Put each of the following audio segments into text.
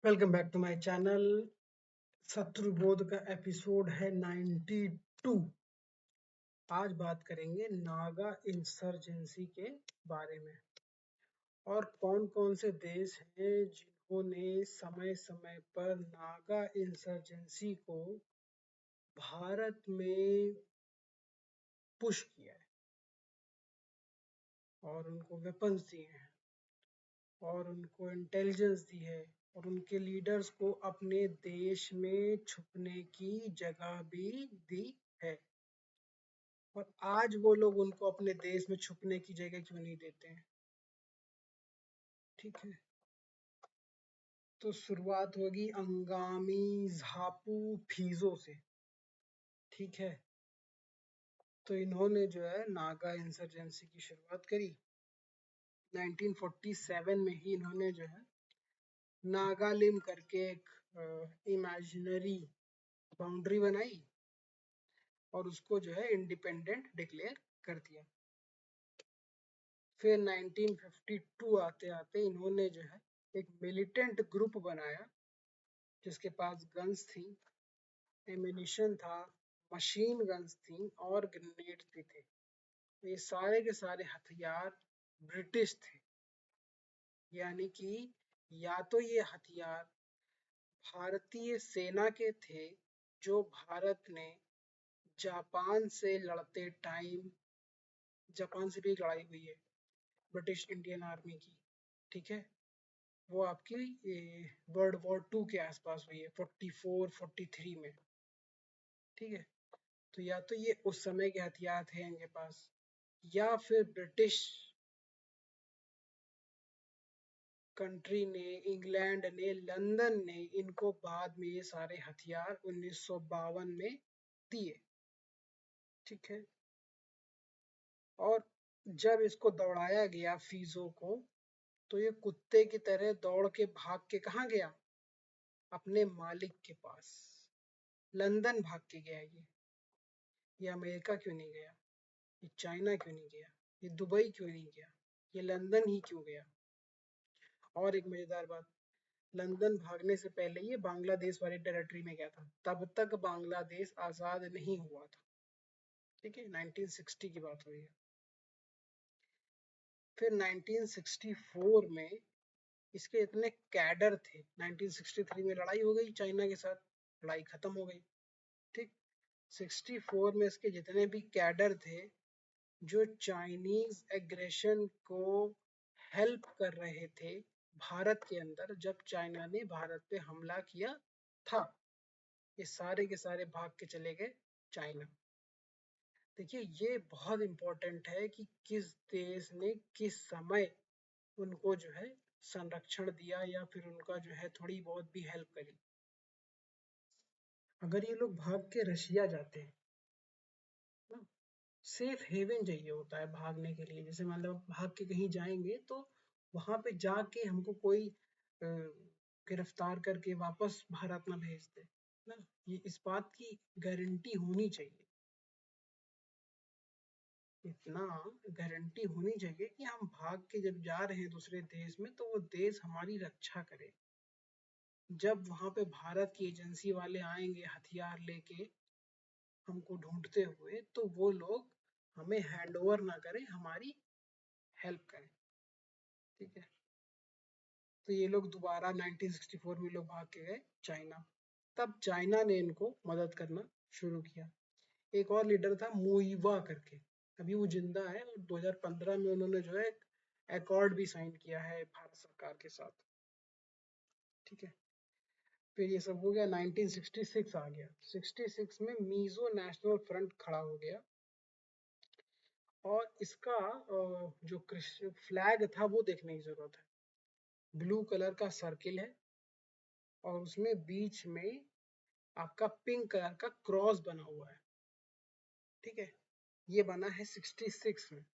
Welcome back to my channel. Shatrubodh का episode है 92। आज बात करेंगे नागा इंसर्जेंसी के बारे में और कौन कौन से देश हैं जिन्होंने समय समय पर नागा इंसर्जेंसी को भारत में पुश किया है और उनको वेपन्स दिए हैं और उनको इंटेलिजेंस दी है और उनके लीडर्स को अपने देश में छुपने की जगह भी दी है। और आज वो लोग उनको अपने देश में छुपने की जगह क्यों नहीं देते हैं? ठीक है, तो शुरुआत होगी अंगामी झापू फिजो से। ठीक है, तो इन्होंने जो है नागा इंसर्जेंसी की शुरुआत करी 1947 में ही। इन्होंने जो है नागालिम करके एक इमेजिनरी बाउंड्री बनाई और उसको जो है इंडिपेंडेंट डिक्लेयर कर दिया। फिर 1952 आते आते इन्होंने जो है एक मिलिटेंट ग्रुप बनाया जिसके पास गन्स थी, एमिनिशन था, मशीन गन्स थी और ग्रेनेड्स भी थे। ये सारे के सारे हथियार ब्रिटिश थे, यानी कि या तो ये हथियार भारतीय सेना के थे जो भारत ने जापान से लड़ते टाइम, जापान से भी एक लड़ाई हुई है ब्रिटिश इंडियन आर्मी की। ठीक है, वो आपकी वर्ल्ड वॉर 2 के आसपास हुई है 44-43 में। ठीक है, तो या तो ये उस समय के हथियार थे इनके पास या फिर ब्रिटिश कंट्री ने, इंग्लैंड ने, लंदन ने इनको बाद में ये सारे हथियार 1952 में दिए। ठीक है, और जब इसको दौड़ाया गया फीजो को, तो ये कुत्ते की तरह दौड़ के भाग के कहाँ गया? अपने मालिक के पास। लंदन भाग के गया ये अमेरिका क्यों नहीं गया? ये चाइना क्यों नहीं गया? ये दुबई क्यों नहीं गया? ये लंदन ही क्यों गया? और एक मजेदार बात, लंदन भागने से पहले ये बांग्लादेश वाली टेरिटरी में गया था, तब तक बांग्लादेश आजाद नहीं हुआ था। ठीक है, 1960 की बात हुई है। फिर 1964 में इसके इतने कैडर थे, 1963 में लड़ाई हो गई चाइना के साथ, लड़ाई खत्म हो गई। ठीक, 64 में इसके जितने भी कैडर थे जो चाइनीज एग्रेशन को हेल्प कर रहे थे भारत के अंदर, जब चाइना ने भारत पे हमला किया था, ये सारे के सारे भाग के चले गए चाइना। देखिए, ये बहुत इंपॉर्टेंट है कि किस देश ने किस समय उनको जो है संरक्षण दिया या फिर उनका जो है थोड़ी बहुत भी हेल्प करी। अगर ये लोग भाग के रशिया जाते हैं ना, सेफ हेवन चाहिए होता है भागने के लिए। जैसे मान लो भाग के कहीं जाएंगे तो वहां पे जाके हमको कोई गिरफ्तार करके वापस भारत ना भेज दे ना, ये इस बात की गारंटी होनी चाहिए, इतना गारंटी होनी चाहिए कि हम भाग के जब जा रहे हैं दूसरे देश में तो वो देश हमारी रक्षा करे। जब वहां पे भारत की एजेंसी वाले आएंगे हथियार लेके हमको ढूंढते हुए, तो वो लोग हमें हैंड ओवर ना करें, हमारी हेल्प करें। ठीक है, तो ये लोग दोबारा 1964 में लोग भाग के गए चाइना। तब चाइना ने इनको मदद करना शुरू किया। एक और लीडर था मुइवा करके, अभी वो जिंदा है और 2015 में उन्होंने जो है अकॉर्ड भी साइन किया है भारत सरकार के साथ। ठीक है, फिर ये सब हो गया, 1966 आ गया। 66 में मीजो नेशनल फ्रंट खड़ा हो गया और इसका जो फ्लैग था वो देखने की जरूरत है। ब्लू कलर का सर्किल है और उसमें बीच में आपका पिंक कलर का क्रॉस बना हुआ है। ठीक है, ये बना है 66 में।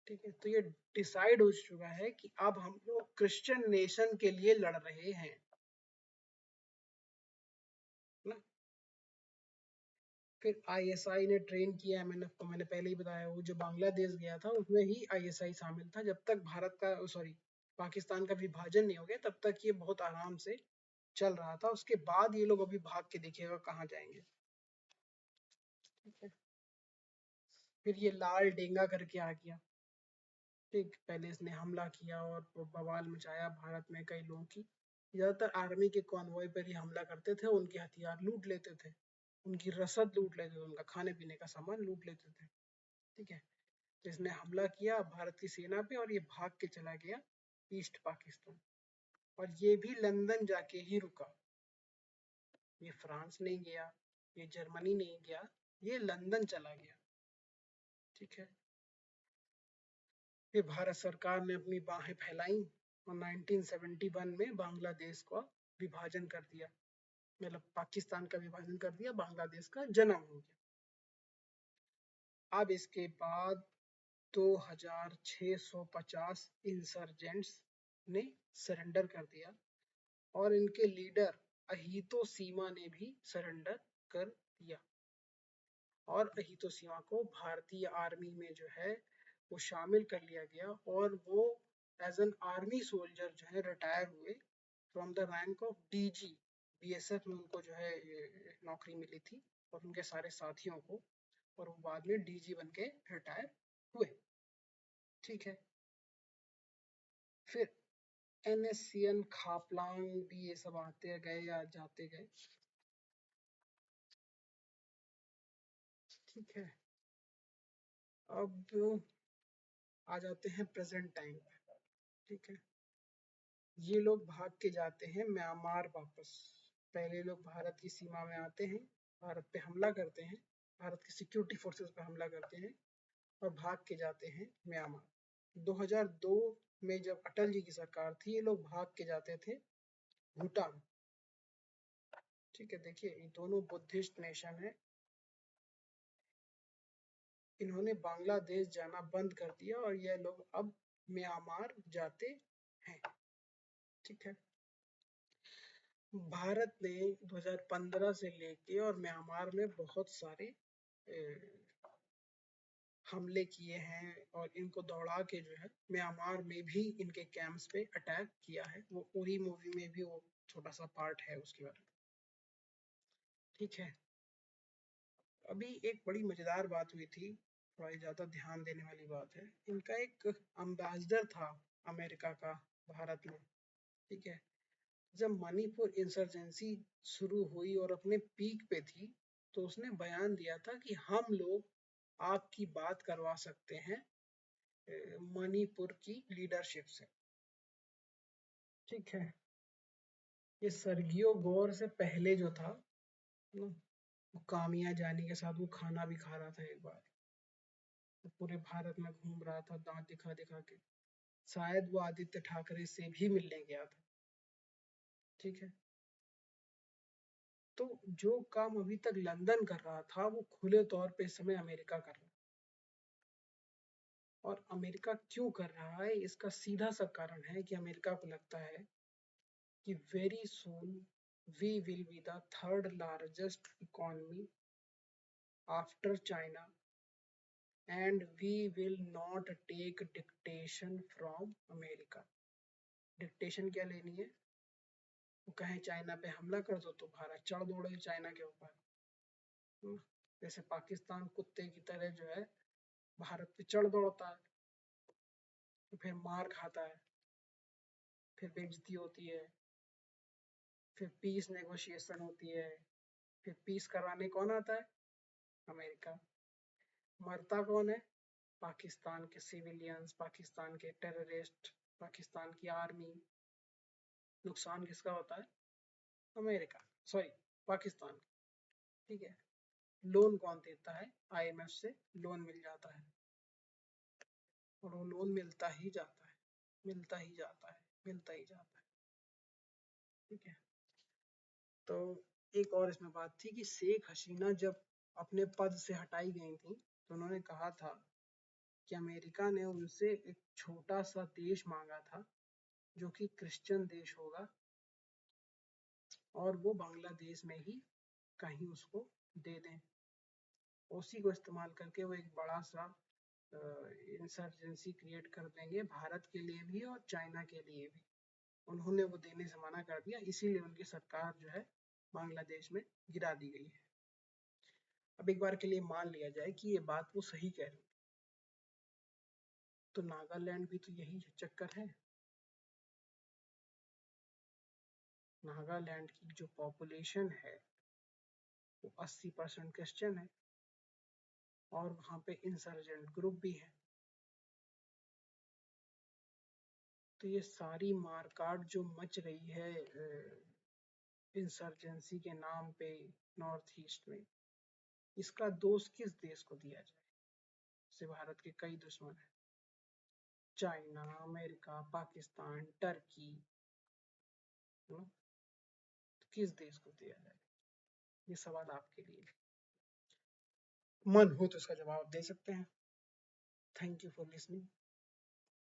ठीक है, तो ये डिसाइड हो चुका है कि अब हम लोग क्रिश्चियन नेशन के लिए लड़ रहे हैं ना। फिर आईएसआई ने ट्रेन किया है, मैंने पहले ही बताया, वो जो बांग्लादेश गया था उसमें ही आईएसआई शामिल था जब तक भारत का, सॉरी, पाकिस्तान का विभाजन नहीं हो गया तब तक ये बहुत आराम से चल रहा था। उसके बाद ये लोग अभी भाग के देखिएगा कहाँ जाएंगे। ठीक है, फिर ये लाल डेंगा करके आ गया। ठीक, पहले इसने हमला किया और बवाल मचाया भारत में कई लोगों की। ज्यादातर आर्मी के कॉन्वॉय पर ही हमला करते थे, उनके हथियार लूट लेते थे, उनकी रसद लूट लेते थे, उनका खाने पीने का सामान लूट लेते थे। ठीक है, तो इसने हमला किया भारत की सेना पे और ये भाग के चला गया ईस्ट पाकिस्तान। और ये भी लंदन जाके ही रुका, ये फ्रांस नहीं गया, ये जर्मनी नहीं गया, ये लंदन चला गया। ठीक है, फिर भारत सरकार ने अपनी बाहें फैलाई और 1971 में बांग्लादेश का विभाजन कर दिया, मतलब पाकिस्तान का विभाजन कर दिया, बांग्लादेश का जन्म हो गया। अब इसके बाद 2650 इंसर्जेंट्स ने सरेंडर कर दिया और इनके लीडर अहितो सीमा ने भी सरेंडर कर दिया। और अहितो सीमा को भारतीय आर्मी में जो है वो शामिल कर लिया गया और वो एज एन आर्मी सोल्जर जो है रिटायर हुए from the rank of DG. BSF में उनको जो है नौकरी मिली थी और उनके सारे साथियों को, और वो बाद में डीजी बन के रिटायर हुए। ठीक है, फिर एनएससीएन खापलांग भी ये सब आते गए या जाते गए। ठीक है, अब आ जाते हैं प्रेजेंट टाइम पे। ठीक है, ये लोग भाग के जाते हैं म्यांमार वापस। पहले लोग भारत की सीमा में आते हैं, भारत पे हमला करते हैं, भारत की सिक्योरिटी फोर्सेस पे हमला करते हैं और भाग के जाते हैं म्यांमार। 2002 में जब अटल जी की सरकार थी, ये लोग भाग के जाते थे भूटान। ठीक है, देखिए ये दोनों बुद्धिस्ट नेशन है, इन्होंने बांग्लादेश जाना बंद कर दिया और ये लोग अब म्यांमार जाते हैं। ठीक है, भारत ने 2015 से लेके और म्यांमार में बहुत सारे हमले किए हैं और इनको दौड़ा के जो है म्यांमार में भी इनके कैंप्स पे अटैक किया है। वो उरी मूवी में भी वो छोटा सा पार्ट है उसके बारे में। ठीक है, अभी एक बड़ी मजेदार बात हुई थी, थोड़ा ज्यादा ध्यान देने वाली बात है। इनका एक अम्बेसडर था अमेरिका का भारत में। ठीक है, जब मणिपुर इंसर्जेंसी शुरू हुई और अपने पीक पे थी, तो उसने बयान दिया था कि हम लोग आपकी बात करवा सकते हैं मणिपुर की लीडरशिप से। ठीक है, ये सर्गियो गौर से पहले जो था ना, वो कामिया जानी के साथ वो खाना भी खा रहा था एक बार, वो पूरे भारत में घूम रहा था दांत दिखा दिखा के। शायद वो आदित्य ठाकरे से भी मिलने गया था। ठीक है, तो जो काम अभी तक लंदन कर रहा था वो खुले तौर पे इस समय अमेरिका कर रहा है। और अमेरिका क्यों कर रहा है, इसका सीधा सा कारण है कि अमेरिका को लगता है कि very soon we will be the third largest economy after China and we will not take dictation from America. Dictation क्या लेनी है, वो कहें चाइना पे हमला कर दो तो भारत चढ़ दौड़े चाइना के ऊपर। जैसे पाकिस्तान कुत्ते की तरह जो है भारत पे चढ़ दौड़ता है, तो फिर मार खाता है, फिर बेइज्जती होती है, फिर पीस नेगोशिएशन होती है, फिर पीस कराने कौन आता है, अमेरिका। मरता कौन है, पाकिस्तान के सिविलियंस, पाकिस्तान के टेररिस्ट, पाकिस्तान की आर्मी। नुकसान किसका होता है, अमेरिका, सॉरी पाकिस्तान। ठीक है, लोन कौन देता है, आईएमएफ से लोन मिल जाता है और वो लोन मिलता ही जाता है, मिलता ही जाता है, मिलता ही जाता है। ठीक है, तो एक और इसमें बात थी कि शेख हसीना जब अपने पद से हटाई गई थी तो उन्होंने कहा था कि अमेरिका ने उनसे एक छोटा सा देश मांगा था जो कि क्रिश्चियन देश होगा और वो बांग्लादेश में ही कहीं उसको दे दें। उसी को इस्तेमाल करके वो एक बड़ा सा इंसर्जेंसी क्रिएट कर देंगे भारत के लिए भी और चाइना के लिए भी। उन्होंने वो देने से मना कर दिया, इसीलिए उनकी सरकार जो है बांग्लादेश में गिरा दी गई है। अब एक बार के लिए मान लिया जाए कि ये बात वो सही कह रही, तो नागालैंड भी तो यही चक्कर है। नागालैंड की जो पॉपुलेशन है वो 80% क्रिश्चियन है और वहाँ पे इंसर्जेंट ग्रुप भी है। तो ये सारी मारकाट जो मच रही है इंसर्जेंसी के नाम पे नॉर्थ ईस्ट में, इसका दोष किस देश को दिया जाए? से भारत के कई दुश्मन हैं, चाइना, अमेरिका, पाकिस्तान, टर्की, तो किस देश को दिया जाए? ये सवाल आपके लिए, मन हो तो इसका जवाब दे सकते हैं। Thank you for listening.